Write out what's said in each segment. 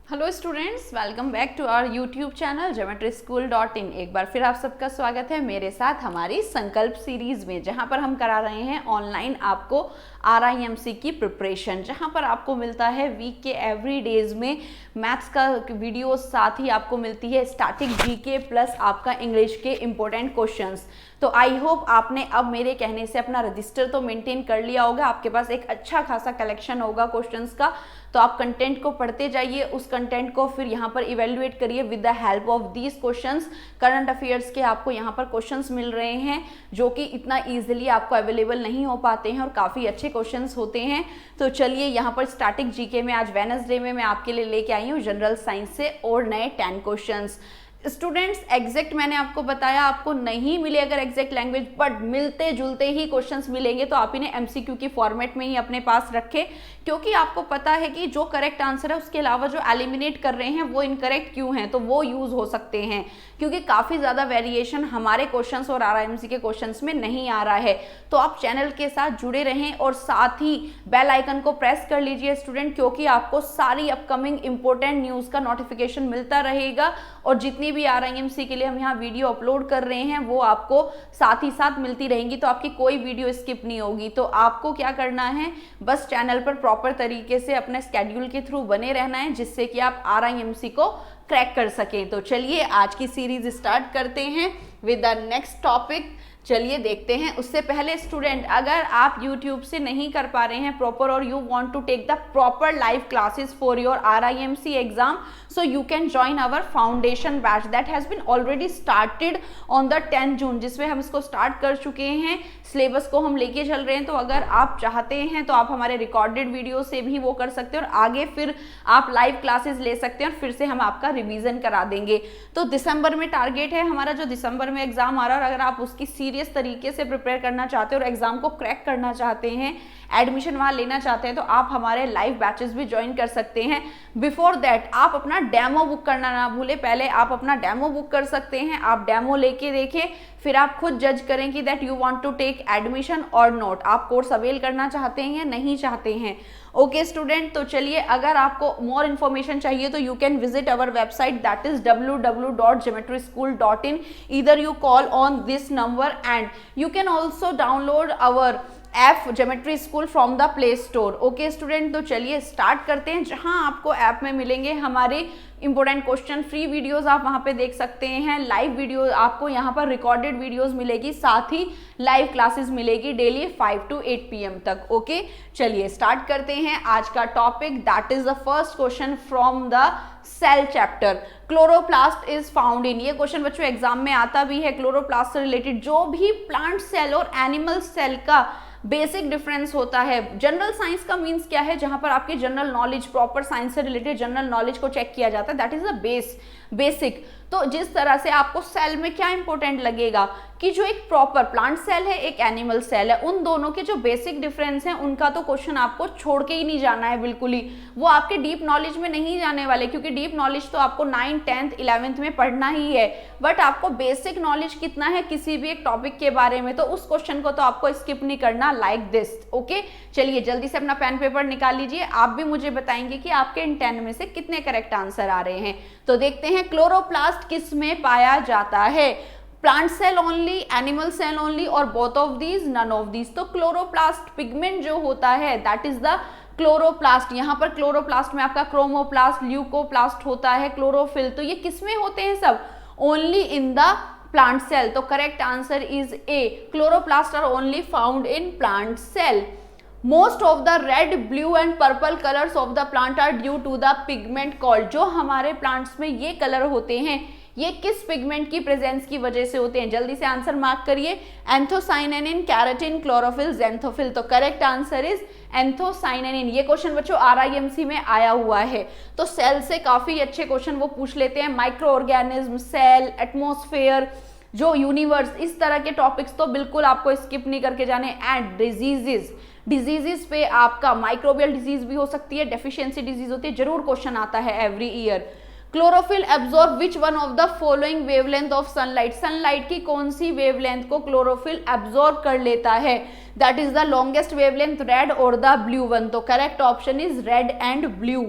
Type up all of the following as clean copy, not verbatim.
Hello students, welcome back to our YouTube channel geometryschool.in। एक बार फिर आप सबका स्वागत है मेरे साथ हमारी संकल्प सीरीज में, जहां पर हम करा रहे हैं ऑनलाइन आपको RIMC की प्रिपरेशन, जहां पर आपको मिलता है वीक के एवरी डेज में मैथ्स का वीडियो, साथ ही आपको मिलती है स्टैटिक जीके प्लस आपका इंग्लिश के इम्पोर्टेंट क्वेश्चंस। तो आई होप आपने अब मेरे कहने से अपना रजिस्टर तो मेंटेन कर लिया होगा, आपके पास एक अच्छा खासा कलेक्शन होगा क्वेश्चंस का। तो आप कंटेंट को पढ़ते जाइए, उस कंटेंट को फिर यहाँ पर इवेल्युएट करिए with the help of these questions. Current affairs के आपको यहाँ पर क्वेश्चंस मिल रहे हैं जो कि इतना इजीली आपको अवेलेबल नहीं हो पाते हैं और काफ़ी अच्छे क्वेश्चंस होते हैं। तो चलिए यहाँ पर स्टैटिक जीके में आज वेडनेसडे में मैं आपके लिए लेके आई हूँ जनरल साइंस से और नए 10 क्वेश्चंस। स्टूडेंट्स, एग्जैक्ट मैंने आपको बताया आपको नहीं मिले अगर एग्जैक्ट लैंग्वेज, बट मिलते जुलते ही क्वेश्चंस मिलेंगे, तो आप इन्हें MCQ की फॉर्मेट में ही अपने पास रखें, क्योंकि आपको पता है कि जो करेक्ट आंसर है उसके अलावा जो एलिमिनेट कर रहे हैं वो इनकरेक्ट क्यों हैं, तो वो यूज हो सकते हैं, क्योंकि काफ़ी ज़्यादा वेरिएशन हमारे क्वेश्चंस और RIMC के क्वेश्चंस में नहीं आ रहा है। तो आप चैनल के साथ जुड़े रहें और साथ ही बेल आइकन को प्रेस कर लीजिए स्टूडेंट, क्योंकि आपको सारी अपकमिंग इंपॉर्टेंट न्यूज़ का नोटिफिकेशन मिलता रहेगा और जितनी भी RIMC के लिए हम यहाँ वीडियो अपलोड कर रहे हैं वो आपको साथ ही साथ मिलती रहेंगी, तो आपकी कोई वीडियो स्किप नहीं होगी। तो आपको क्या करना है, बस चैनल पर प्रॉपर तरीके से अपने स्केड्यूल के थ्रू बने रहना है, जिससे कि आप RIMC को क्रैक कर सकें। तो चलिए आज की सीरीज स्टार्ट करते हैं विद द नेक्स्ट टॉपिक। चलिए देखते हैं। उससे पहले स्टूडेंट, अगर आप YouTube से नहीं कर पा रहे हैं प्रॉपर और you want to take the proper live classes for your RIMC exam, so you can join our foundation batch that has been already started on the 10 जून, जिसमें हम इसको स्टार्ट कर चुके हैं, सिलेबस को हम लेके चल रहे हैं। तो अगर आप चाहते हैं तो आप हमारे रिकॉर्डेड वीडियो से भी वो कर सकते हैं और आगे फिर आप लाइव क्लासेस ले सकते हैं और फिर से हम आपका रिवीजन करा देंगे। तो दिसंबर में टारगेट है हमारा, जो दिसंबर में एग्जाम आ रहा है, और अगर आप उसकी सीरियस तरीके से प्रिपेयर करना चाहते हैं और एग्जाम को क्रैक करना चाहते हैं, एडमिशन वहां लेना चाहते हैं, तो आप हमारे लाइव बैचेस भी ज्वाइन कर सकते हैं। बिफोर दैट आप अपना डेमो बुक करना ना भूले, पहले आप अपना डेमो बुक कर सकते हैं। आप डेमो लेके देखें, फिर आप खुद जज करें कि that you want to take admission और नॉट, आप कोर्स अवेल करना चाहते हैं या नहीं चाहते हैं। ओके स्टूडेंट, तो चलिए अगर आपको मोर इन्फॉर्मेशन चाहिए तो you can visit our website, that is www.geometryschool.in। Either you call on this number and you can also download our app geometry school from the play store. Okay student, तो चलिए start करते हैं। जहां आपको app में मिलेंगे हमारे important question, free videos आप वहां पे देख सकते हैं, लाइव वीडियो आपको यहाँ पर रिकॉर्डेड वीडियोस मिलेगी, साथ ही लाइव क्लासेस मिलेगी डेली 5 to 8 PM तक। ओके चलिए स्टार्ट करते हैं आज का topic, that is the first question from the cell chapter. Chloroplast is found in, ये क्वेश्चन बच्चों एग्जाम में आता भी है। क्लोरोप्लास्ट से रिलेटेड जो भी प्लांट सेल और एनिमल सेल का बेसिक डिफरेंस होता है। जनरल साइंस का मीन्स क्या है, जहां पर आपकी जनरल नॉलेज, प्रॉपर साइंस से रिलेटेड जनरल नॉलेज को चेक किया जाता है, दैट इज द बेसिक। तो जिस तरह से आपको सेल में क्या इंपॉर्टेंट लगेगा कि जो एक प्रॉपर प्लांट सेल है, एक एनिमल सेल है, उन दोनों के जो बेसिक डिफरेंस हैं उनका तो क्वेश्चन आपको छोड़ के ही नहीं जाना है बिल्कुल ही, वो आपके डीप नॉलेज में नहीं जाने वाले, क्योंकि डीप नॉलेज तो आपको 9th 10th 11th में पढ़ना ही है, बट आपको बेसिक नॉलेज कितना है किसी भी एक टॉपिक के बारे में, तो उस क्वेश्चन को तो आपको स्किप नहीं करना, लाइक दिस। ओके चलिए जल्दी से अपना पेन पेपर निकाल लीजिए, आप भी मुझे बताएंगे कि आपके इन 10 में से कितने करेक्ट आंसर आ रहे हैं। तो देखते हैं क्लोरोप्लास्ट किस में पाया जाता है, plant cell only, animal cell only, और both of these, none of these. तो क्लोरोप्लास्ट पिगमेंट जो होता है दैट इज द क्लोरोप्लास्ट। यहाँ पर क्लोरोप्लास्ट में आपका क्रोमोप्लास्ट, ल्यूकोप्लास्ट होता है, क्लोरोफिल, तो ये किस में होते हैं सब, only in the plant cell. तो correct answer is A, chloroplast are only found in plant cell. Most of the red, blue and purple colours of the plant are due to the pigment called, जो हमारे plants में ये colour होते हैं ये किस pigment की presence की वजह से होते हैं, जल्दी से आंसर मार्क करिए। Anthocyanin, carotene, chlorophyll, xanthophyll. तो करेक्ट आंसर इज एंथोसाइनिन। ये क्वेश्चन बच्चों RIMC में आया हुआ है, तो सेल से काफी अच्छे क्वेश्चन वो पूछ लेते हैं, माइक्रो ऑर्गेनिज्म, सेल, एटमॉस्फेयर, जो यूनिवर्स, इस तरह के टॉपिक्स तो बिल्कुल आपको स्किप नहीं करके जाने। एंड डिजीजेस पे आपका माइक्रोबियल डिजीज भी हो सकती है, डेफिशिएंसी डिजीज होती है, जरूर क्वेश्चन आता है every year. Chlorophyll absorb which one of the following wavelength of sunlight, sunlight की कौन सी वेवलेंथ को क्लोरोफिल एब्जॉर्ब कर लेता है, that is the longest wavelength, red और द ब्लू वन। तो correct option is red and blue.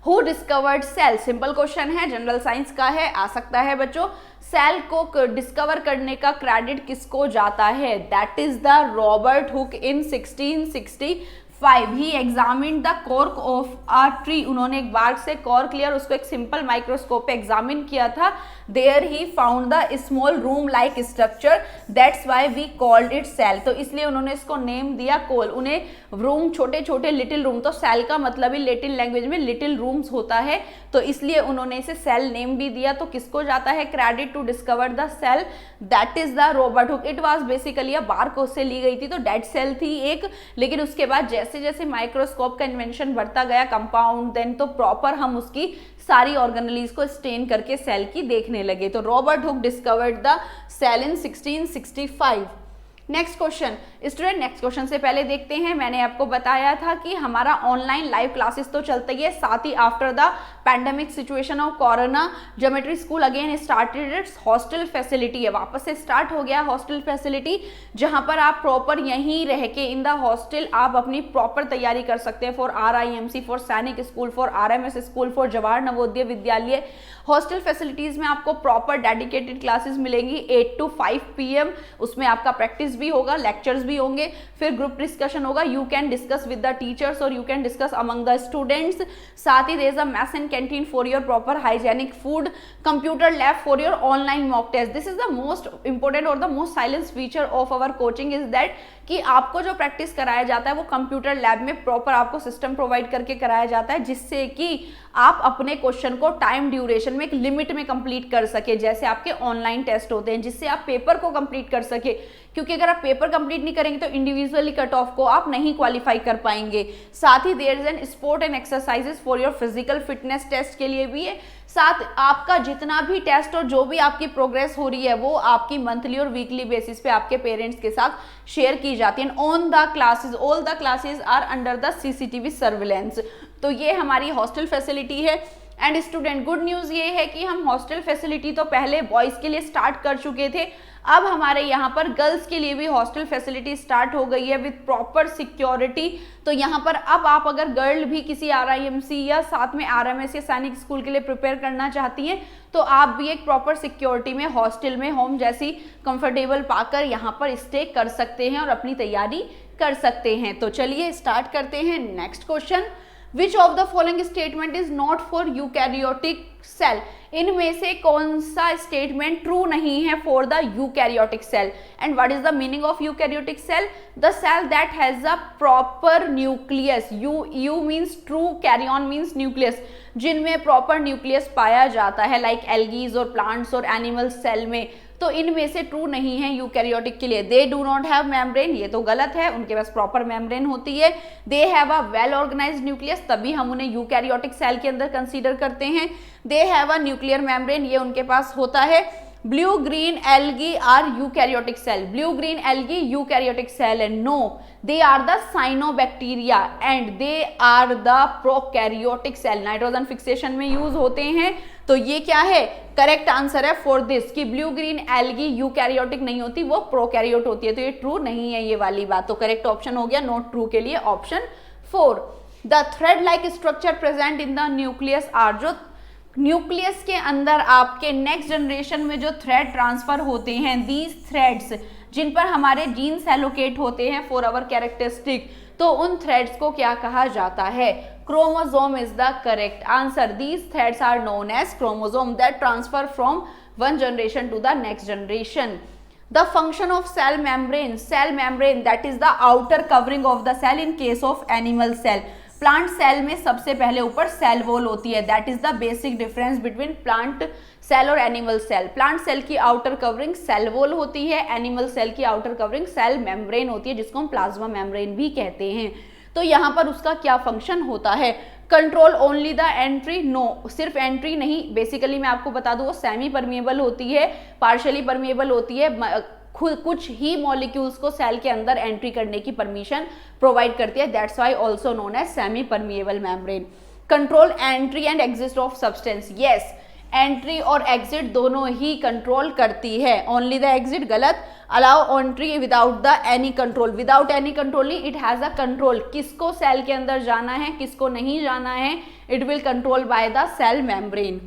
Who discovered cell, simple question है, जनरल साइंस का है, आ सकता है बच्चों। सेल को डिस्कवर करने का क्रेडिट किसको जाता है? That is the Robert hook in 1665। He examined the cork of a tree, उन्होंने एक बार्क से कॉर्क लिया और उसको एक सिंपल माइक्रोस्कोप पे एग्जामिन किया था। There he found the small room like structure, that's why we called it cell. तो इसलिए उन्होंने इसको नेम दिया कोल, उन्हें रूम, छोटे छोटे लिटिल रूम, तो सेल का मतलब ही लैटिन लैंग्वेज में लिटिल रूम्स होता है, तो इसलिए उन्होंने इसे सेल नेम भी दिया। तो किसको जाता है credit to discover the cell? That is the Robert Hooke. It was basically a bark से ली गई थी, तो डेड सेल थी एक, लेकिन उसके बाद जैसे जैसे माइक्रोस्कोप का इन्वेंशन बढ़ता गया, कंपाउंड, देन तो प्रॉपर हम उसकी सारी ऑर्गेनेलीज को स्टेन करके सेल की देखने लगे। तो Robert Hooke discovered the cell in 1665। Next question student, next question से पहले देखते हैं, मैंने आपको बताया था कि हमारा ऑनलाइन लाइव क्लासेस तो चलता ही है, साथ ही after the pandemic situation of corona geometry school again started its hostel facility है, वापस से स्टार्ट हो गया हॉस्टल फैसिलिटी, जहां पर आप प्रॉपर यहीं रह के इन द हॉस्टल आप अपनी प्रॉपर तैयारी कर सकते हैं for RIMC, for Sainik school, for RMS school, for Jawahar Navodaya Vidyalaya. Hostel facilities में आपको प्रॉपर डेडिकेटेड क्लासेस मिलेंगी 8 to 5 PM, उसमें आपका प्रैक्टिस भी होगा, लेक्चर्स भी होंगे, फिर ग्रुप डिस्कशन होगा, you can discuss with the teachers और you can discuss among the students. साथ ही there is a mess and canteen for your proper hygienic food, computer lab for your online mock test. This is the most important और the most salient feature of our coaching is that कि आपको जो practice कराया जाता है वो computer lab में proper आपको सिस्टम प्रोवाइड करके कराया जाता है, जिससे कि आप अपने क्वेश्चन को टाइम ड्यूरेशन में एक लिमिट में कंप्लीट कर सके, जैसे आपके ऑनलाइन टेस्ट होते हैं, जिससे आप पेपर को कंप्लीट कर सके, क्योंकि अगर आप पेपर कंप्लीट नहीं करेंगे तो इंडिविजुअली कट ऑफ को आप नहीं क्वालिफाई कर पाएंगे। साथ ही there is an sport and exercises for your physical fitness test के लिए भी है। साथ आपका जितना भी टेस्ट और जो भी आपकी प्रोग्रेस हो रही है वो आपकी मंथली और वीकली बेसिस पे आपके पेरेंट्स के साथ शेयर की जाती है। On the classes, all the classes are under the CCTV surveillance. तो ये हमारी हॉस्टल फैसिलिटी है। एंड स्टूडेंट, गुड न्यूज़ ये है कि हम हॉस्टल फैसिलिटी तो पहले बॉयज़ के लिए स्टार्ट कर चुके थे, अब हमारे यहाँ पर गर्ल्स के लिए भी हॉस्टल फैसिलिटी स्टार्ट हो गई है विद प्रॉपर सिक्योरिटी। तो यहाँ पर अब आप अगर गर्ल भी किसी RIMC या साथ में RMS या सैनिक स्कूल के लिए प्रिपेयर करना चाहती हैं तो आप भी एक प्रॉपर सिक्योरिटी में हॉस्टल में होम जैसी कंफर्टेबल पाकर यहाँ पर स्टे कर सकते हैं और अपनी तैयारी कर सकते हैं। तो चलिए स्टार्ट करते हैं next question. Which of the following statement is not for eukaryotic cell? इनमें से कौन सा स्टेटमेंट ट्रू नहीं है for the eukaryotic cell? And what is the meaning of eukaryotic cell? The cell that has a proper nucleus, eu means true, karyon means nucleus, जिनमें proper nucleus पाया जाता है, लाइक एल्गीज और plants और animal cell में। तो इनमें से ट्रू नहीं है यूकैरियोटिक के लिए। They do not have membrane, ये तो गलत है, उनके पास प्रॉपर मेम्ब्रेन होती है। They have a well organised nucleus, तभी हम उन्हें यूकैरियोटिक सेल के अंदर कंसीडर करते हैं। They have a nuclear membrane, ये उनके पास होता है। Blue green algae are eukaryotic cell, blue green algae eukaryotic cell है। No, they are the cyanobacteria and they are the prokaryotic cell, nitrogen fixation में यूज होते हैं। तो ये क्या है? करेक्ट आंसर है फॉर दिस कि ब्लू ग्रीन एल्गी यूकैरियोटिक नहीं होती, वो प्रोकैरियोट होती है। तो ये ट्रू नहीं है ये वाली बात, तो करेक्ट ऑप्शन हो गया नॉट ट्रू के लिए option 4। The thread like structure present in the nucleus are, जो न्यूक्लियस के अंदर आपके नेक्स्ट जनरेशन में जो थ्रेड ट्रांसफर होते हैं, दीज थ्रेड्स जिन पर हमारे जीन्स एलोकेट होते हैं फॉर आवर कैरेक्टरिस्टिक, तो उन थ्रेड्स को क्या कहा जाता है? Chromosome is the correct answer. These threads are known as chromosome that transfer from one generation to the next generation. The function of cell membrane that is the outer covering of the cell in case of animal cell. Plant cell में सबसे पहले ऊपर cell wall होती है, that is the basic difference between plant cell और animal cell. Plant cell की outer covering cell wall होती है, एनिमल सेल की आउटर कवरिंग सेल मेम्ब्रेन होती है, जिसको हम प्लाज्मा मेम्ब्रेन भी कहते हैं। तो यहाँ पर उसका क्या फंक्शन होता है? Control only the entry, no, सिर्फ एंट्री नहीं, बेसिकली मैं आपको बता दूं वो सेमी परमिएबल होती है, पार्शियली परमिएबल होती है, कुछ ही मॉलिक्यूल्स को सेल के अंदर एंट्री करने की परमिशन प्रोवाइड करती है, that's why also known as semi permeable membrane. Control entry and exit of substance, yes, entry और एग्जिट दोनों ही कंट्रोल करती है, ओनली द एग्जिट गलत। Allow entry without the any control, without any control नहीं, it has a control, किसको cell के अंदर जाना है किसको नहीं जाना है, it will control by the cell membrane.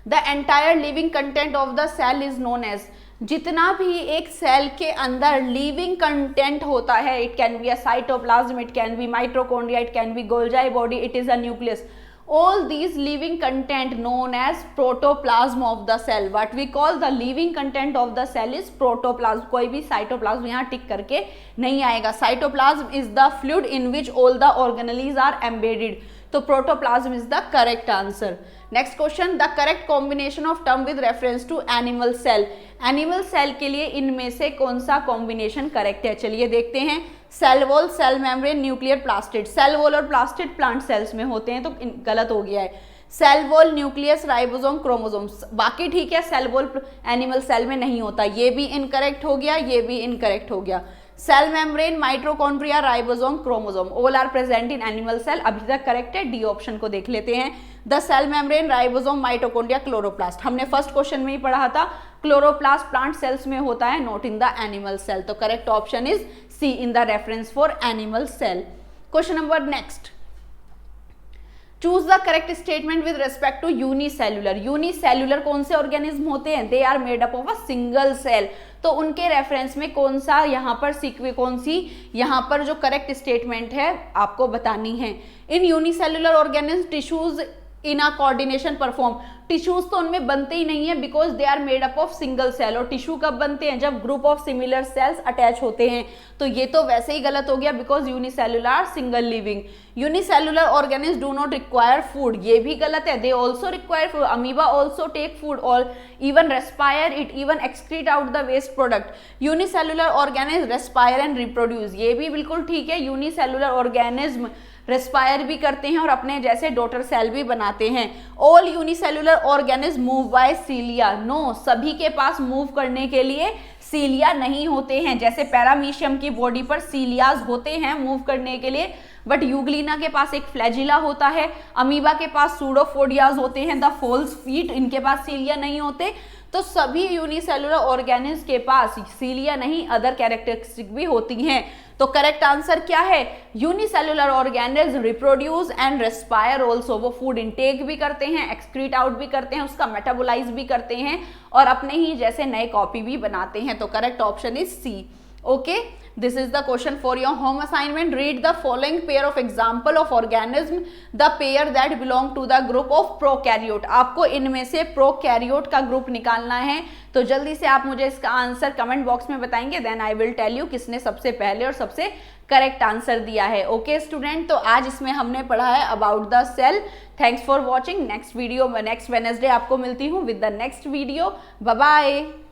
The entire living content of the cell is known as, जितना भी एक सेल के अंदर लिविंग कंटेंट होता है, it can be a cytoplasm, it can be mitochondria, it can be Golgi body, it is a nucleus, all these living content known as protoplasm of the cell, what we call the living content of the cell is protoplasm। कोई भी cytoplasm यहाँ टिक करके नहीं आएगा, cytoplasm is the fluid in which all the organelles are embedded, तो protoplasm is the correct answer। Next question, the correct combination of term with reference to animal cell, animal cell के लिए इनमें से कौन सा कॉम्बिनेशन करेक्ट है, चलिए देखते हैं। Cell wall, cell membrane, nuclear plastid, cell wall और प्लास्टिड प्लांट सेल्स में होते हैं तो गलत हो गया है। Cell wall, nucleus, ribosome, chromosomes, बाकी ठीक है, सेल वॉल एनिमल सेल में नहीं होता, ये भी इनकरेक्ट हो गया, ये भी इनकरेक्ट हो गया। Cell membrane, mitochondria, ribosome, chromosome, all are present in animal cell, अभी तक करेक्ट है, डी ऑप्शन को देख लेते हैं। The cell membrane, ribosome, mitochondria, chloroplast, हमने फर्स्ट क्वेश्चन में ही पढ़ा था, क्लोरोप्लास्ट प्लांट सेल्स में होता है, not in the animal cell, तो correct option is C in the reference for animal cell. Question number next, choose the correct statement with respect to unicellular, unicellular कौन से ऑर्गेनिज्म होते हैं, they are made up of a single cell, तो उनके reference में कौन सा यहाँ पर कौन सी यहाँ पर जो करेक्ट स्टेटमेंट है आपको बतानी है। In unicellular organism tissues in a coordination perform, tissues तो उनमें बनते ही नहीं है because they are made up of single cell, और टिश्यू कब बनते हैं, जब group of similar cells attach होते हैं, तो ये तो वैसे ही गलत हो गया because unicellular single living. Unicellular organism do not require food, ये भी गलत है, they also require food, amoeba also take food और even respire it, even excrete out the waste product. Unicellular organism respire and reproduce, ये भी बिल्कुल ठीक है, यूनिसेल्युलर ऑर्गेनिज्म रेस्पायर भी करते हैं और अपने जैसे डॉटर सेल भी बनाते हैं। All unicellular organism move by cilia, no, सभी के पास मूव करने के लिए सीलिया नहीं होते हैं, जैसे पैरामीशियम की बॉडी पर सीलियाज होते हैं मूव करने के लिए, बट यूग्लिना के पास एक फ्लैजिला होता है, अमीबा के पास सूडोफोडियाज होते हैं, द फोल्स फीट, इनके पास सीलिया नहीं होते, तो सभी यूनिसेल्युलर ऑर्गेनिज्म के पास सीलिया नहीं अदर कैरेक्टरिस्टिक भी होती हैं, तो करेक्ट आंसर क्या है, unicellular organism reproduce and respire also, वो फूड इनटेक भी करते हैं, एक्सक्रीट आउट भी करते हैं, उसका मेटाबोलाइज भी करते हैं और अपने ही जैसे नए कॉपी भी बनाते हैं, तो correct option is C. Okay, this is the question for your home assignment, read the following pair of example of organism, the pair that belong to the group of prokaryote, आपको इनमें से prokaryote का group निकालना है, तो जल्दी से आप मुझे इसका आंसर कमेंट बॉक्स में बताएंगे, then I will tell you किसने सबसे पहले और सबसे करेक्ट आंसर दिया है। ओके स्टूडेंट, तो आज इसमें हमने पढ़ा है about the cell. Thanks for watching, next video next Wednesday आपको मिलती हूँ with the next video, bye bye.